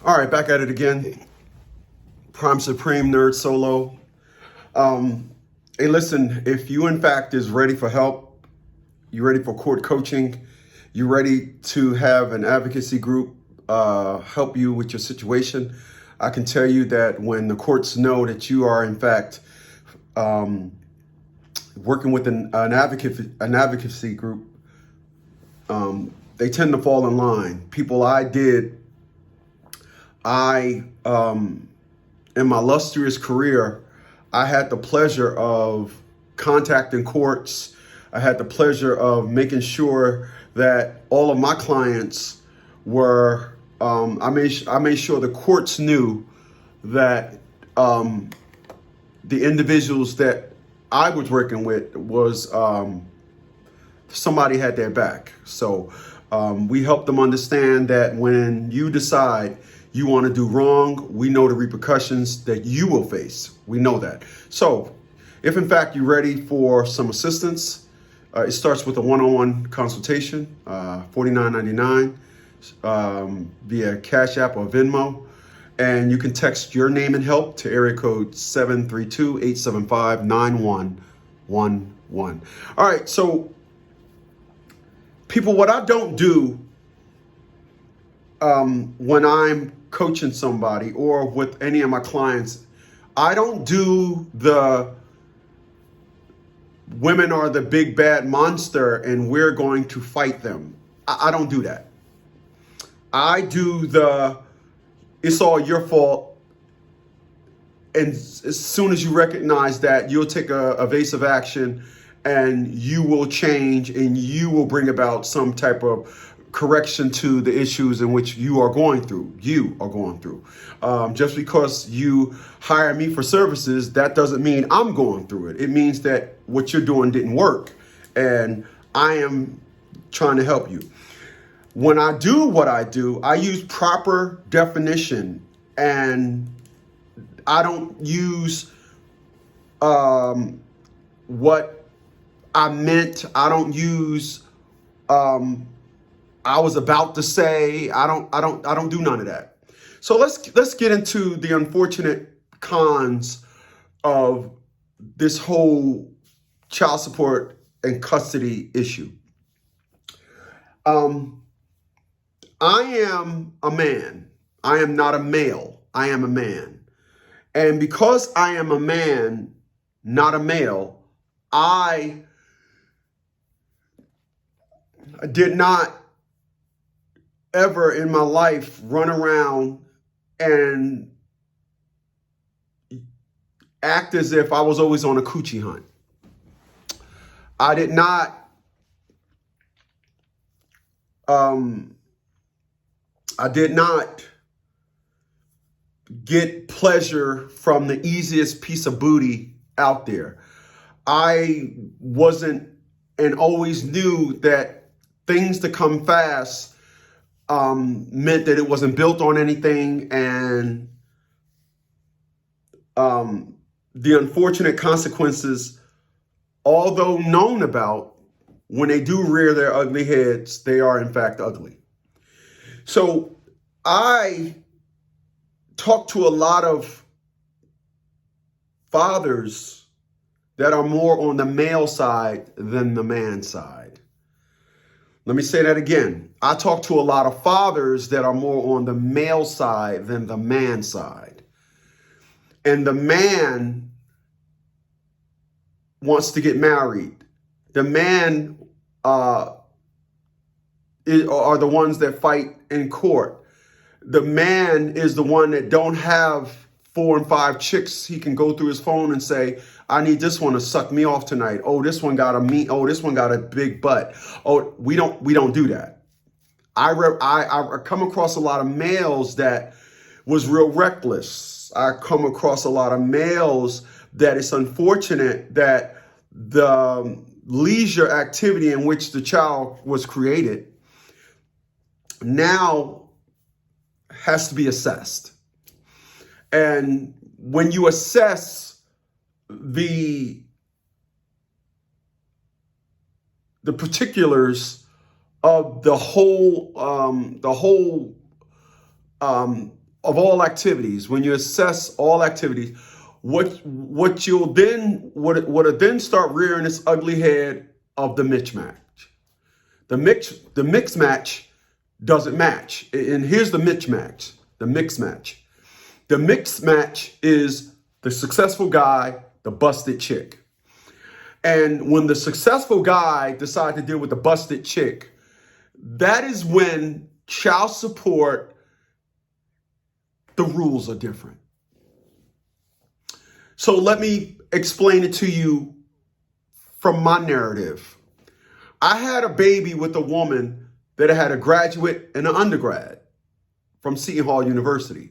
All right, back at it again. Prime Supreme Nerd Solo. Hey, listen, if you in fact is ready for help, you're ready for court coaching, you're ready to have an advocacy group help you with your situation, I can tell you that when the courts know that you are in fact working with an advocacy group, they tend to fall in line. In my illustrious career, I had the pleasure of contacting courts. I had the pleasure of making sure that all of my clients were, I made sure the courts knew that the individuals that I was working with was somebody had their back. So we help them understand that when you decide you want to do wrong, we know the repercussions that you will face. We know that. So if in fact you're ready for some assistance, it starts with a one-on-one consultation, $49.99 via Cash App or Venmo. And you can text your name and help to area code 732-875-9111. All right, so people, what I don't do when I'm coaching somebody or with any of my clients, I don't do the women are the big bad monster and we're going to fight them. I don't do that. I do it's all your fault. And as soon as you recognize that, you'll take a evasive action and you will change and you will bring about some type of correction to the issues in which you are going through. Just because you hire me for services, that doesn't mean I'm going through it. It means that what you're doing didn't work and I am trying to help you. When I do what I do, I use proper definition and I don't use what I meant. I don't use I was about to say. I don't do none of that. So let's get into the unfortunate cons of this whole child support and custody issue. I am a man. I am not a male. I am a man. And because I am a man, not a male, I did not ever in my life run around and act as if I was always on a coochie hunt. I did not get pleasure from the easiest piece of booty out there. I wasn't and always knew that things to come fast meant that it wasn't built on anything, and the unfortunate consequences, although known about, when they do rear their ugly heads, they are in fact ugly. So I talk to a lot of fathers that are more on the male side than the man side. Let me say that again. I talk to a lot of fathers that are more on the male side than the man side. And the man wants to get married. The man are the ones that fight in court. The man is the one that don't have 4 and 5 chicks. He can go through his phone and say, I need this one to suck me off tonight. Oh, this one got this one got a big butt. Oh, we don't do that. I come across a lot of males that was real reckless. I come across a lot of males that it's unfortunate that the leisure activity in which the child was created now has to be assessed. And when you assess the particulars of the whole of all activities, when you assess all activities, what'll then start rearing its ugly head of the mismatch. The mixed match doesn't match. And here's the mismatch, the mixed match. The mixed match is the successful guy, the busted chick. And when the successful guy decides to deal with the busted chick, that is when child support, the rules are different. So let me explain it to you from my narrative. I had a baby with a woman that had a graduate and an undergrad from Seton Hall University.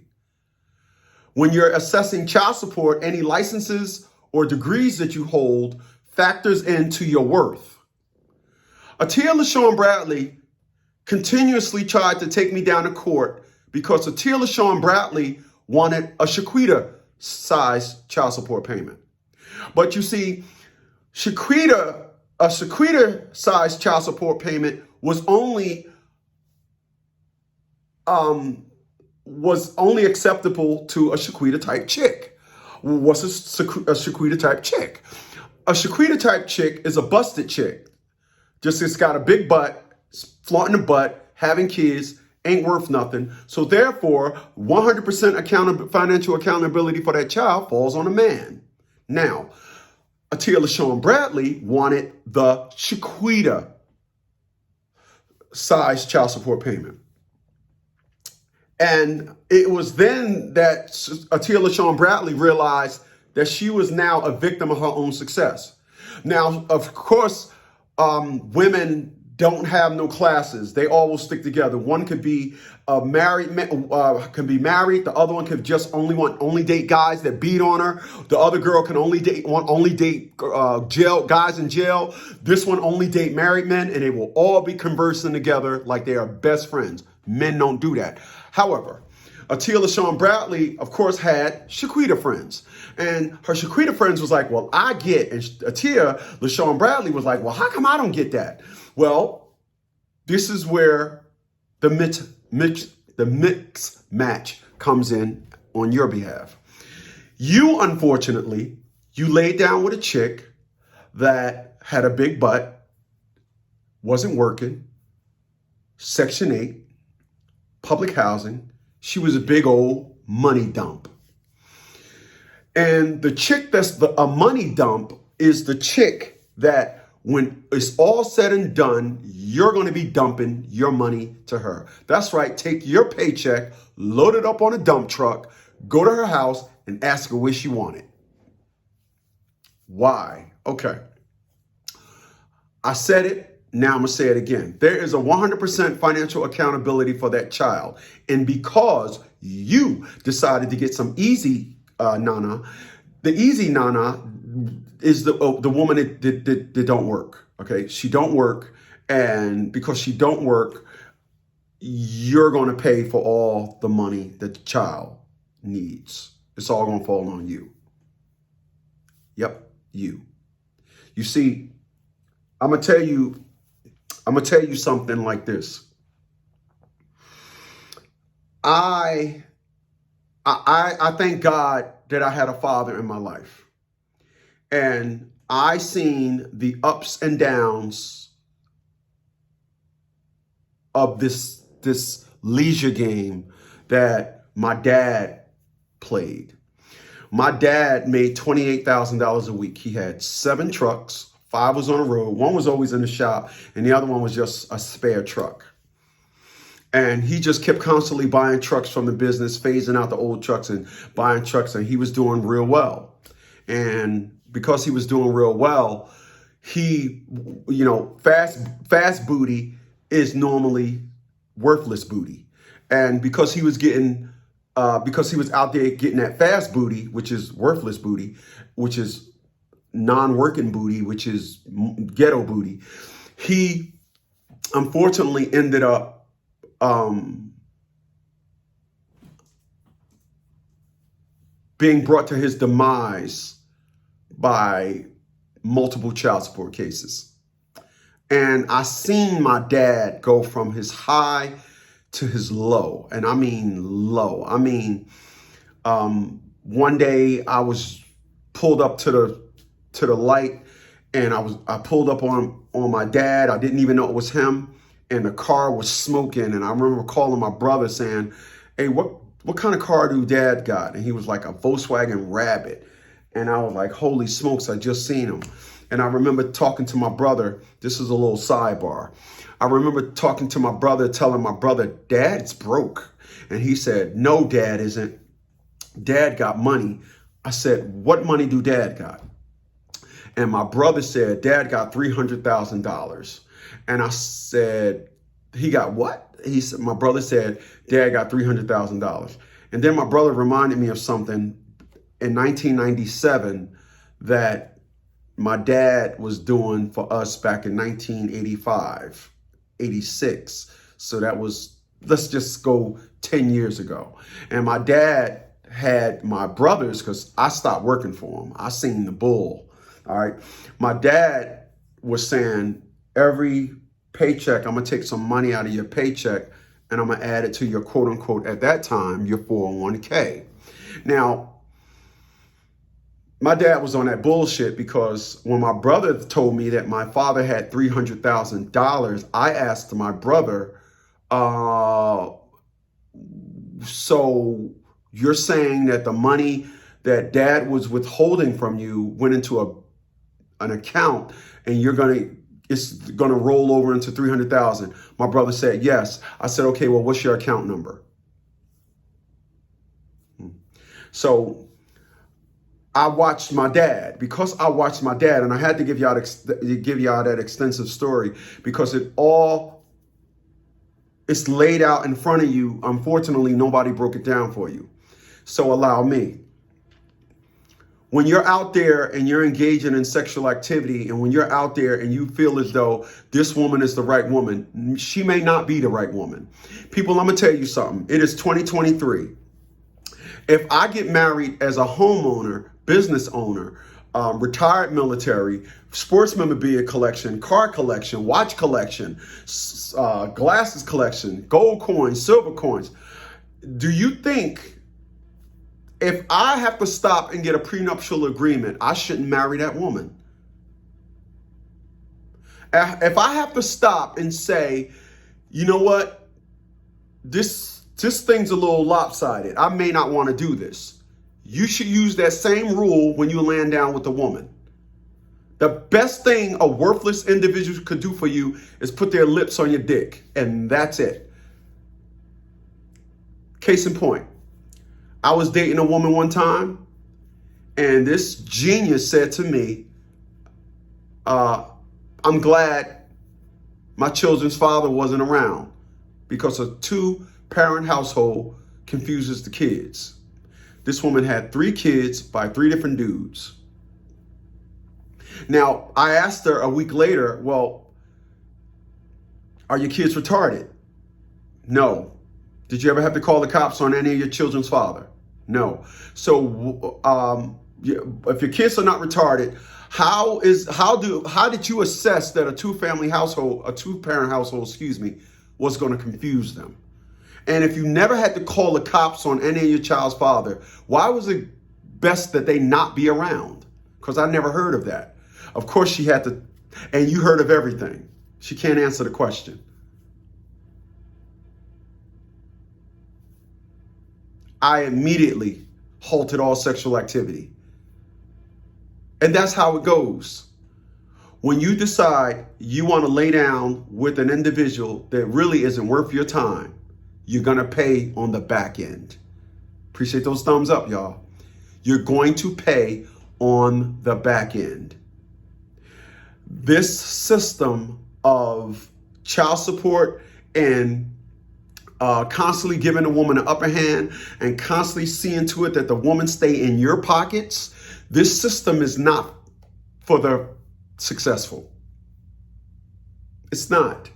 When you're assessing child support, any licenses or degrees that you hold factors into your worth. Atia LaShawn Bradley continuously tried to take me down to court because Atia LaShawn Bradley wanted a Shaquita-sized child support payment. But you see, a Shaquita-sized child support payment was only acceptable to a Shaquita-type chick. What's a Shaquita-type chick? A Shaquita-type chick is a busted chick. Just it's got a big butt, flaunting the butt, having kids, ain't worth nothing. So therefore, 100% financial accountability for that child falls on a man. Now, Atia LaShawn Bradley wanted the Shaquita-sized child support payment. And it was then that Atia LaShawn Bradley realized that she was now a victim of her own success. Now, of course, women don't have no classes. They all will stick together. One could be married. The other one could just only date guys that beat on her. The other girl can only date jail guys in jail. This one only date married men, and they will all be conversing together like they are best friends. Men don't do that. However, Atia LaShawn Bradley, of course, had Shaquita friends. And her Shaquita friends was like, well, I get. And Atia LaShawn Bradley was like, well, how come I don't get that? Well, this is where the mix match comes in on your behalf. You, unfortunately, you laid down with a chick that had a big butt, wasn't working, Section 8, public housing. She was a big old money dump. And the chick that's a money dump is the chick that when it's all said and done, you're going to be dumping your money to her. That's right. Take your paycheck, load it up on a dump truck, go to her house and ask her where she want it. Why? Okay. I said it. Now I'm going to say it again. There is a 100% financial accountability for that child. And because you decided to get some easy nana, the easy nana is the woman that don't work. Okay. She don't work. And because she don't work, you're going to pay for all the money that the child needs. It's all going to fall on you. Yep. You see, I'm going to tell you something like this. I thank God that I had a father in my life. And I seen the ups and downs of this leisure game that my dad played. My dad made $28,000 a week. He had 7 trucks. 5 was on the road. 1 was always in the shop, and the other one was just a spare truck. And he just kept constantly buying trucks from the business, phasing out the old trucks and buying trucks, and he was doing real well. And because he was doing real well, he, fast booty is normally worthless booty. And because he was out there getting that fast booty, which is worthless booty, which is non-working booty, which is ghetto booty, he unfortunately ended up being brought to his demise by multiple child support cases. And I seen my dad go from his high to his low. And I mean low. I mean, one day I was pulled up to the light, and I pulled up on my dad. I didn't even know it was him, and the car was smoking. And I remember calling my brother saying, "Hey, what kind of car do Dad got?" And he was like, "A Volkswagen Rabbit." And I was like, "Holy smokes, I just seen him." And I remember talking to my brother. This is a little sidebar. I remember talking to my brother, telling my brother, "Dad's broke." And he said, "No, Dad isn't. Dad got money." I said, "What money do Dad got?" And my brother said, "Dad got $300,000. And I said, "He got what?" He said, my brother said, "Dad got $300,000. And then my brother reminded me of something in 1997 that my dad was doing for us back in 1985, 86. So that was, let's just go 10 years ago. And my dad had my brothers, because I stopped working for him. I seen the bull. All right. My dad was saying, every paycheck, I'm going to take some money out of your paycheck and I'm going to add it to your quote unquote, at that time, your 401k. Now, my dad was on that bullshit, because when my brother told me that my father had $300,000, I asked my brother, so you're saying that the money that Dad was withholding from you went into an account, and it's gonna roll over into 300,000? My brother said yes. I said, "Okay, well, what's your account number?" So I watched my dad, and I had to give y'all that extensive story, because it's laid out in front of you. Unfortunately, nobody broke it down for you. So allow me. When you're out there and you're engaging in sexual activity, and when you're out there and you feel as though this woman is the right woman, she may not be the right woman. People, I'm going to tell you something. It is 2023. If I get married as a homeowner, business owner, retired military, sports memorabilia collection, car collection, watch collection, glasses collection, gold coins, silver coins, do you think if I have to stop and get a prenuptial agreement, I shouldn't marry that woman? If I have to stop and say, you know what, this thing's a little lopsided, I may not want to do this, you should use that same rule when you land down with a woman. The best thing a worthless individual could do for you is put their lips on your dick, and that's it. Case in point, I was dating a woman one time, and this genius said to me, "I'm glad my children's father wasn't around, because a two-parent household confuses the kids." This woman had 3 kids by 3 different dudes. Now, I asked her a week later, "Well, are your kids retarded?" "No." "Did you ever have to call the cops on any of your children's father?" "No." So if your kids are not retarded, how did you assess that a two-parent household, was going to confuse them? And if you never had to call the cops on any of your child's father, why was it best that they not be around? Because I never heard of that. Of course she had to, and you heard of everything. She can't answer the question. I immediately halted all sexual activity. And that's how it goes. When you decide you want to lay down with an individual that really isn't worth your time, you're going to pay on the back end. Appreciate those thumbs up, y'all. You're going to pay on the back end. This system of child support and constantly giving a woman an upper hand and constantly seeing to it that the woman stay in your pockets, this system is not for the successful. It's not.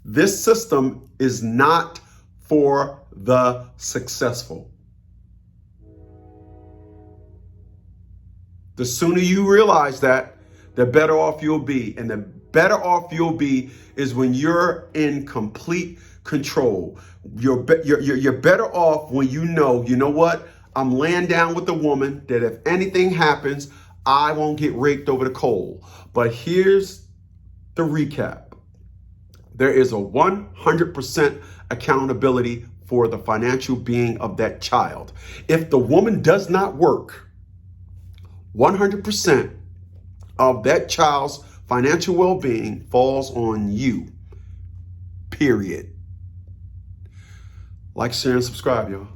This system is not for the successful. The sooner you realize that, the better off you'll be, and the better off you'll be is when you're in complete control. You're better off when you know what? I'm laying down with a woman that if anything happens, I won't get raked over the coal. But here's the recap. There is a 100% accountability for the financial being of that child. If the woman does not work, 100% of that child's financial well-being falls on you. Period. Like, share, and subscribe, y'all.